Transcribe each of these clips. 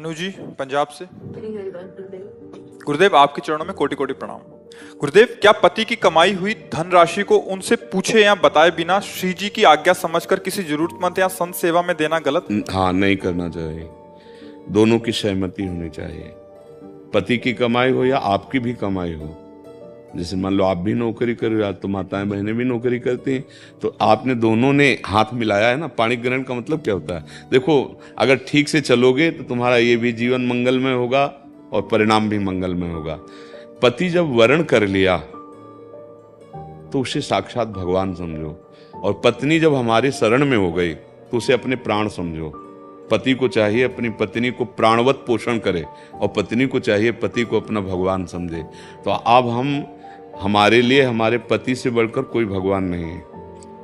अनु जी पंजाब से। गुरुदेव आपके चरणों में कोटि कोटि प्रणाम। गुरुदेव, क्या पति की कमाई हुई धनराशि को उनसे पूछे या बताए बिना श्री जी की आज्ञा समझकर किसी जरूरतमंद या संत सेवा में देना गलत? हाँ, नहीं करना चाहिए। दोनों की सहमति होनी चाहिए। पति की कमाई हो या आपकी भी कमाई हो। जैसे मान लो आप भी नौकरी कर रहे हो, तो माताएं बहनें भी नौकरी करती हैं, तो आपने दोनों ने हाथ मिलाया है ना। पाणी ग्रहण का मतलब क्या होता है? देखो, अगर ठीक से चलोगे तो तुम्हारा ये भी जीवन मंगलमय होगा और परिणाम भी मंगलमय होगा। पति जब वर्ण कर लिया तो उसे साक्षात भगवान समझो, और पत्नी जब हमारे शरण में हो गई तो उसे अपने प्राण समझो। पति को चाहिए अपनी पत्नी को प्राणवत पोषण करे, और पत्नी को चाहिए पति को अपना भगवान समझे। तो अब हमारे लिए हमारे पति से बढ़कर कोई भगवान नहीं है।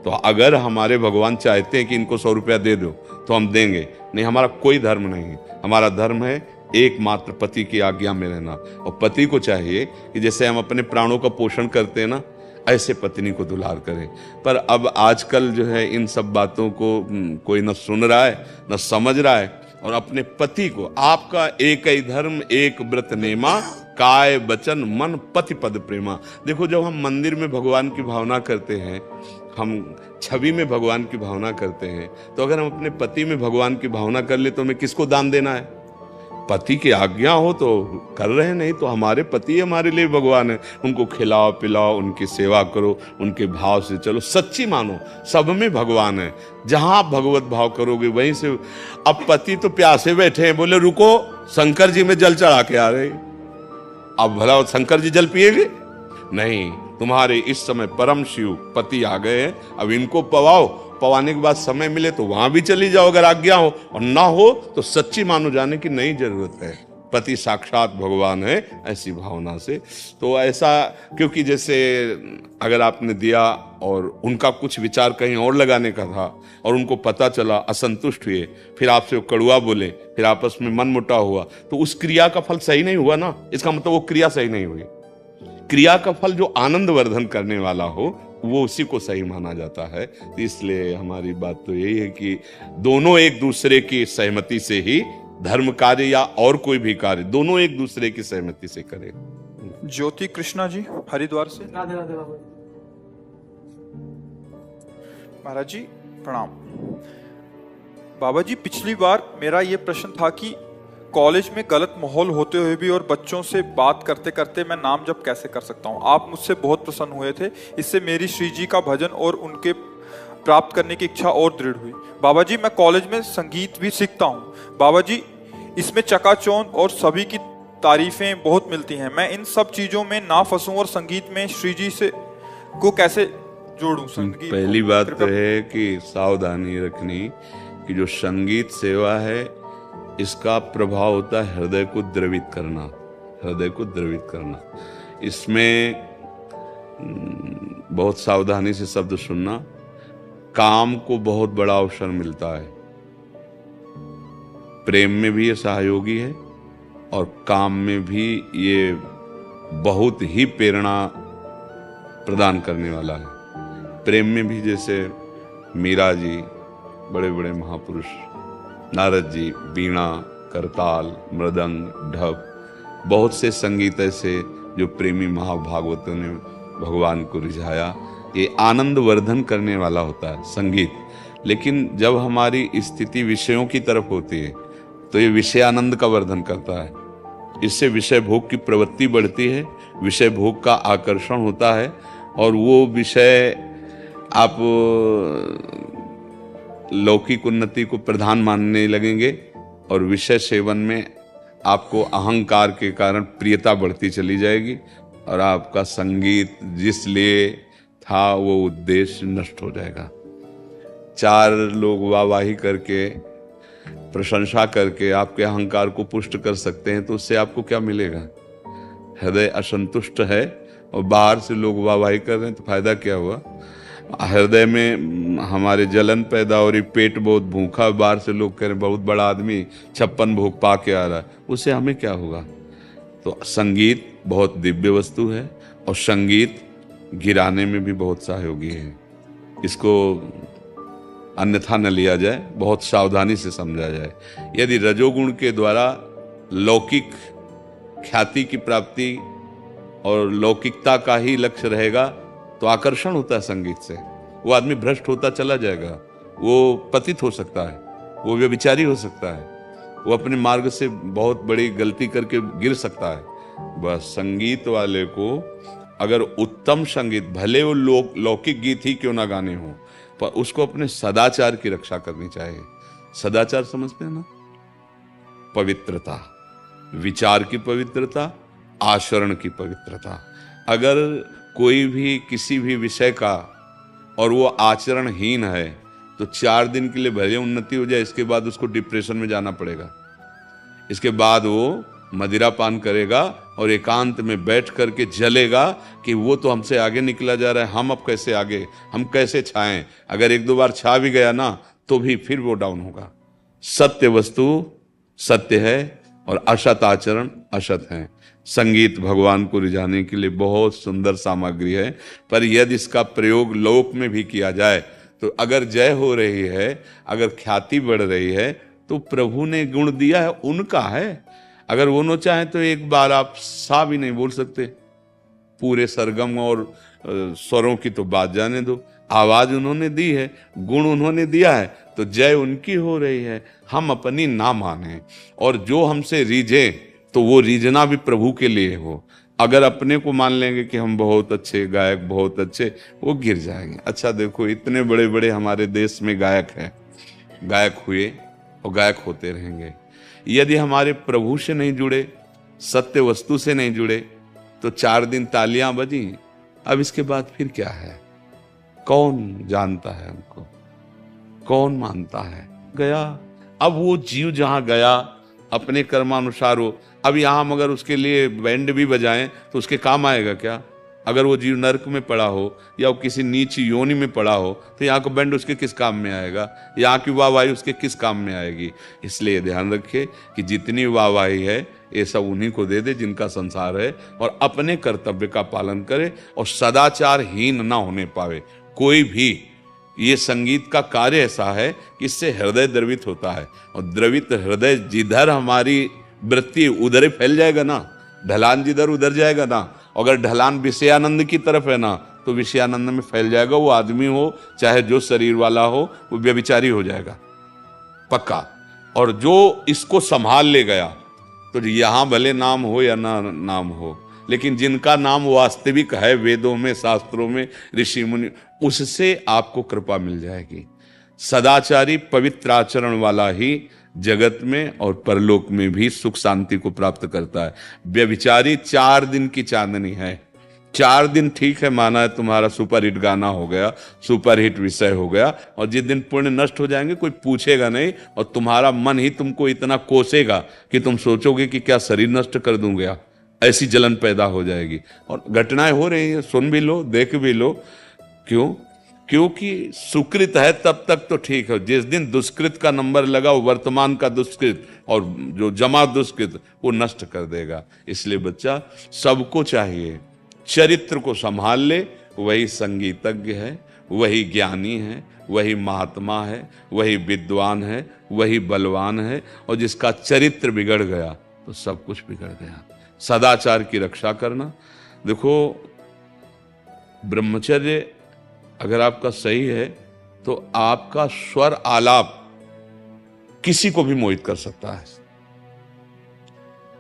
तो अगर हमारे भगवान चाहते हैं कि इनको 100 रुपया दे दो तो हम देंगे, नहीं, हमारा कोई धर्म नहीं है। हमारा धर्म है एकमात्र पति की आज्ञा में रहना, और पति को चाहिए कि जैसे हम अपने प्राणों का पोषण करते हैं ना, ऐसे पत्नी को दुलार करें। पर अब आजकल जो है इन सब बातों को कोई न सुन रहा है न समझ रहा है, और अपने पति को, आपका एक ही धर्म एक व्रत नेमा, काय वचन मन पति पद प्रेमा। देखो, जब हम मंदिर में भगवान की भावना करते हैं, हम छवि में भगवान की भावना करते हैं, तो अगर हम अपने पति में भगवान की भावना कर ले तो हमें किसको दान देना है? पति की आज्ञा हो तो कर रहे हैं, नहीं तो हमारे पति हमारे लिए भगवान है। उनको खिलाओ पिलाओ, उनकी सेवा करो, उनके भाव से चलो, सच्ची मानो, सब में भगवान है। जहां आप भगवत भाव करोगे वहीं से। अब पति तो प्यासे बैठे हैं, बोले रुको शंकर जी में जल चढ़ा के आ रहे। अब भला शंकर जी जल पिएंगे? नहीं, तुम्हारे इस समय परम शिव पति आ गए हैं, अब इनको पवाओ। पवाने के बाद समय मिले तो वहां भी चली जाओ अगर आज्ञा हो, और ना हो तो सच्ची मानो जाने की नहीं जरूरत है। पति साक्षात भगवान है, ऐसी भावना से। तो ऐसा, क्योंकि जैसे अगर आपने दिया और उनका कुछ विचार कहीं और लगाने का था और उनको पता चला, असंतुष्ट हुए, फिर आपसे वो कड़वा बोले, फिर आपस में मन मुटाव हुआ, तो उस क्रिया का फल सही नहीं हुआ ना। इसका मतलब वो क्रिया सही नहीं हुई। क्रिया का फल जो आनंद वर्धन करने वाला हो वो उसी को सही माना जाता है। तो इसलिए हमारी बात तो यही है कि दोनों एक दूसरे की सहमति से ही धर्म कार्य या और कोई भी कार्य, दोनों एक दूसरे की सहमति से करें। ज्योति कृष्णा जी हरिद्वार से। राधे राधे बाबा। महाराज जी प्रणाम। बाबा जी, पिछली बार मेरा ये प्रश्न था कि कॉलेज में गलत माहौल होते हुए भी और बच्चों से बात करते करते मैं नाम जप कैसे कर सकता हूँ। आप मुझसे बहुत प्रसन्न हुए थे, इससे मेरी श्री जी का भजन और उनके प्राप्त करने की इच्छा और दृढ़ हुई। बाबा जी, मैं कॉलेज में संगीत भी सीखता हूँ। बाबा जी, इसमें चकाचौंध और सभी की तारीफें बहुत मिलती हैं। मैं इन सब चीजों में ना फंसूं और संगीत में श्री जी से को कैसे जोड़ूं? संगीत पहली बात तो है कि सावधानी रखनी कि जो संगीत सेवा है इसका प्रभाव होता है हृदय को द्रवित करना, हृदय को द्रवित करना। इसमें बहुत सावधानी से शब्द सुनना। काम को बहुत बड़ा अवसर मिलता है, प्रेम में भी ये सहयोगी है और काम में भी ये बहुत ही प्रेरणा प्रदान करने वाला है। प्रेम में भी जैसे मीरा जी, बड़े बड़े महापुरुष, नारद जी, वीणा, करताल, मृदंग, ढप, बहुत से संगीत ऐसे जो प्रेमी महाभागवतों ने भगवान को रिझाया। ये आनंद वर्धन करने वाला होता है संगीत। लेकिन जब हमारी स्थिति विषयों की तरफ होती है तो ये विषय आनंद का वर्धन करता है। इससे विषय भोग की प्रवृत्ति बढ़ती है, विषय भोग का आकर्षण होता है, और वो विषय आप लौकिक उन्नति को प्रधान मानने लगेंगे, और विषय सेवन में आपको अहंकार के कारण प्रियता बढ़ती चली जाएगी, और आपका संगीत जिस लिए था वो उद्देश्य नष्ट हो जाएगा। 4 लोग वाहवाही करके, प्रशंसा करके आपके अहंकार को पुष्ट कर सकते हैं, तो उससे आपको क्या मिलेगा? हृदय असंतुष्ट है और बाहर से लोग वाहवाही कर रहे हैं, तो फायदा क्या हुआ? हृदय में हमारे जलन पैदा हो रही, पेट बहुत भूखा, बाहर से लोग कह रहे हैं बहुत बड़ा आदमी 56 भोग पा के आ रहा है, उससे हमें क्या होगा? तो संगीत बहुत दिव्य वस्तु है, और संगीत गिराने में भी बहुत सहयोगी है। इसको अन्यथा न लिया जाए, बहुत सावधानी से समझा जाए। यदि रजोगुण के द्वारा लौकिक ख्याति की प्राप्ति और लौकिकता का ही लक्ष्य रहेगा तो आकर्षण होता है संगीत से। वो आदमी भ्रष्ट होता चला जाएगा, वो पतित हो सकता है, वो व्यभिचारी हो सकता है, वो अपने मार्ग से बहुत बड़ी गलती करके गिर सकता है। बस संगीत वाले को अगर उत्तम संगीत, भले वो लौकिक गीत ही क्यों ना गाने हो, पर उसको अपने सदाचार की रक्षा करनी चाहिए। सदाचार समझते हैं ना? पवित्रता, विचार की पवित्रता, आचरण की पवित्रता। अगर कोई भी किसी भी विषय का और वो आचरणहीन है तो 4 दिन के लिए भले उन्नति हो जाए, इसके बाद उसको डिप्रेशन में जाना पड़ेगा। इसके बाद वो मदिरा पान करेगा और एकांत में बैठ करके जलेगा कि वो तो हमसे आगे निकला जा रहा है, हम अब कैसे आगे, हम कैसे छाएं। अगर 1-2 बार छा भी गया ना तो भी फिर वो डाउन होगा। सत्य वस्तु सत्य है और असत आचरण असत है। संगीत भगवान को रिझाने के लिए बहुत सुंदर सामग्री है, पर यदि इसका प्रयोग लोक में भी किया जाए तो अगर जय हो रही है, अगर ख्याति बढ़ रही है, तो प्रभु ने गुण दिया है, उनका है। अगर वो न चाहे तो एक बार आप सा भी नहीं बोल सकते। पूरे सरगम और स्वरों की तो बात जाने दो, आवाज उन्होंने दी है, गुण उन्होंने दिया है, तो जय उनकी हो रही है। हम अपनी ना माने और जो हमसे रीझे तो वो रीझना भी प्रभु के लिए हो। अगर अपने को मान लेंगे कि हम बहुत अच्छे गायक, बहुत अच्छे, वो गिर जाएंगे। अच्छा देखो, इतने बड़े बड़े हमारे देश में गायक हैं, गायक हुए और गायक होते रहेंगे। यदि हमारे प्रभु से नहीं जुड़े, सत्य वस्तु से नहीं जुड़े, तो 4 दिन तालियां बजी, अब इसके बाद फिर क्या है? कौन जानता है हमको? कौन मानता है? गया। अब वो जीव जहां गया अपने कर्मानुसार हो। अब यहां हम अगर उसके लिए बैंड भी बजाएं तो उसके काम आएगा क्या? अगर वो जीव नरक में पड़ा हो या वो किसी नीच योनि में पड़ा हो तो यहाँ का बैंड उसके किस काम में आएगा? यहाँ की वाहवाही उसके किस काम में आएगी? इसलिए ध्यान रखे कि जितनी वाहवाही है ये सब उन्हीं को दे दे जिनका संसार है, और अपने कर्तव्य का पालन करे और सदाचारहीन ना होने पावे कोई भी। ये संगीत का कार्य ऐसा है कि इससे हृदय द्रवित होता है, और द्रवित हृदय जिधर हमारी वृत्ति उधर ही फैल जाएगा ना, ढलान जिधर उधर जाएगा ना। अगर ढलान विषयानंद की तरफ है ना तो विषयानंद में फैल जाएगा। वो आदमी हो चाहे जो शरीर वाला हो, वो व्यभिचारी हो जाएगा पक्का। और जो इसको संभाल ले गया तो यहां भले नाम हो या ना नाम हो, लेकिन जिनका नाम वास्तविक है वेदों में, शास्त्रों में, ऋषि मुनि, उससे आपको कृपा मिल जाएगी। सदाचारी पवित्र आचरण वाला ही जगत में और परलोक में भी सुख शांति को प्राप्त करता है। व्यभिचारी 4 दिन की चांदनी है। 4 दिन ठीक है, माना है तुम्हारा सुपरहिट गाना हो गया, सुपरहिट विषय हो गया, और जिस दिन पुण्य नष्ट हो जाएंगे कोई पूछेगा नहीं, और तुम्हारा मन ही तुमको इतना कोसेगा कि तुम सोचोगे कि क्या शरीर नष्ट कर दूंगा। ऐसी जलन पैदा हो जाएगी। और घटनाएं हो रही हैं, सुन भी लो, देख भी लो। क्यों? क्योंकि सुकृत है तब तक तो ठीक है। जिस दिन दुष्कृत का नंबर लगा, वो वर्तमान का दुष्कृत और जो जमा दुष्कृत वो नष्ट कर देगा। इसलिए बच्चा, सबको चाहिए चरित्र को संभाल ले। वही संगीतज्ञ है, वही ज्ञानी है, वही महात्मा है, वही विद्वान है, वही बलवान है। और जिसका चरित्र बिगड़ गया तो सब कुछ बिगड़ गया। सदाचार की रक्षा करना। देखो, ब्रह्मचर्य अगर आपका सही है तो आपका स्वर आलाप किसी को भी मोहित कर सकता है।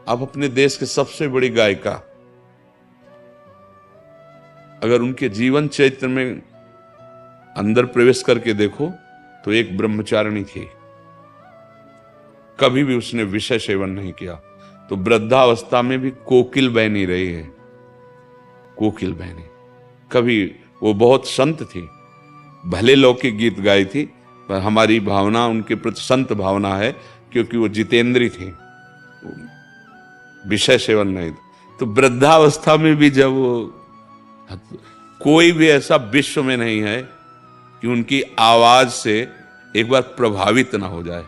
आप अपने देश के सबसे बड़ी गायिका, अगर उनके जीवन चरित्र में अंदर प्रवेश करके देखो तो एक ब्रह्मचारिणी थी, कभी भी उसने विषय सेवन नहीं किया। तो वृद्धावस्था में भी कोकिल बहनी रही है, कोकिल बहनी। कभी वो बहुत संत थी, भले लौकिक गीत गाई थी, पर हमारी भावना उनके प्रति संत भावना है, क्योंकि वो जितेंद्री थी, विषय सेवन नहीं। तो वृद्धावस्था में भी जब वो, कोई भी ऐसा विश्व में नहीं है कि उनकी आवाज से एक बार प्रभावित ना हो जाए।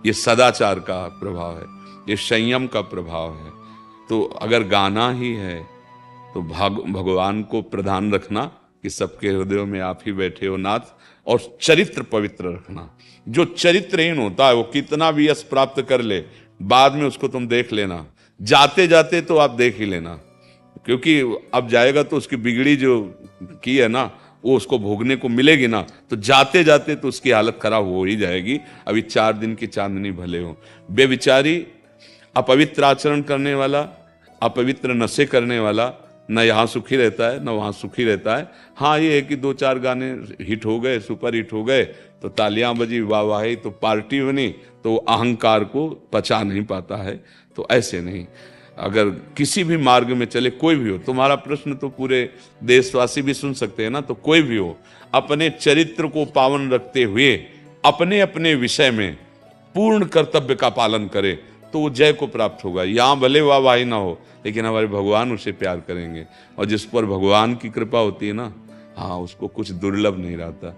ये सदाचार का प्रभाव है, ये संयम का प्रभाव है। तो अगर गाना ही है तो भगवान को प्रधान रखना कि सबके हृदयों में आप ही बैठे हो नाथ, और चरित्र पवित्र रखना। जो चरित्रहीन होता है वो कितना भी यश प्राप्त कर ले, बाद में उसको तुम देख लेना, जाते जाते तो आप देख ही लेना, क्योंकि अब जाएगा तो उसकी बिगड़ी जो की है ना वो उसको भोगने को मिलेगी ना, तो जाते जाते तो उसकी हालत खराब हो ही जाएगी। अभी 4 दिन की चांदनी भले हो। बेविचारी, अपवित्र आचरण करने वाला, अपवित्र नशे करने वाला न यहाँ सुखी रहता है न वहाँ सुखी रहता है। हाँ, ये है कि 2-4 गाने हिट हो गए, सुपर हिट हो गए तो तालियां बजी, वाहवाही, तो पार्टी बनी, तो अहंकार को पचा नहीं पाता है। तो ऐसे नहीं, अगर किसी भी मार्ग में चले, कोई भी हो, तुम्हारा प्रश्न तो पूरे देशवासी भी सुन सकते हैं ना, तो कोई भी हो, अपने चरित्र को पावन रखते हुए अपने अपने विषय में पूर्ण कर्तव्य का पालन करे तो वो जय को प्राप्त होगा। यहाँ भले वाहवाही ना हो, लेकिन हमारे भगवान उसे प्यार करेंगे, और जिस पर भगवान की कृपा होती है ना, हाँ, उसको कुछ दुर्लभ नहीं रहता।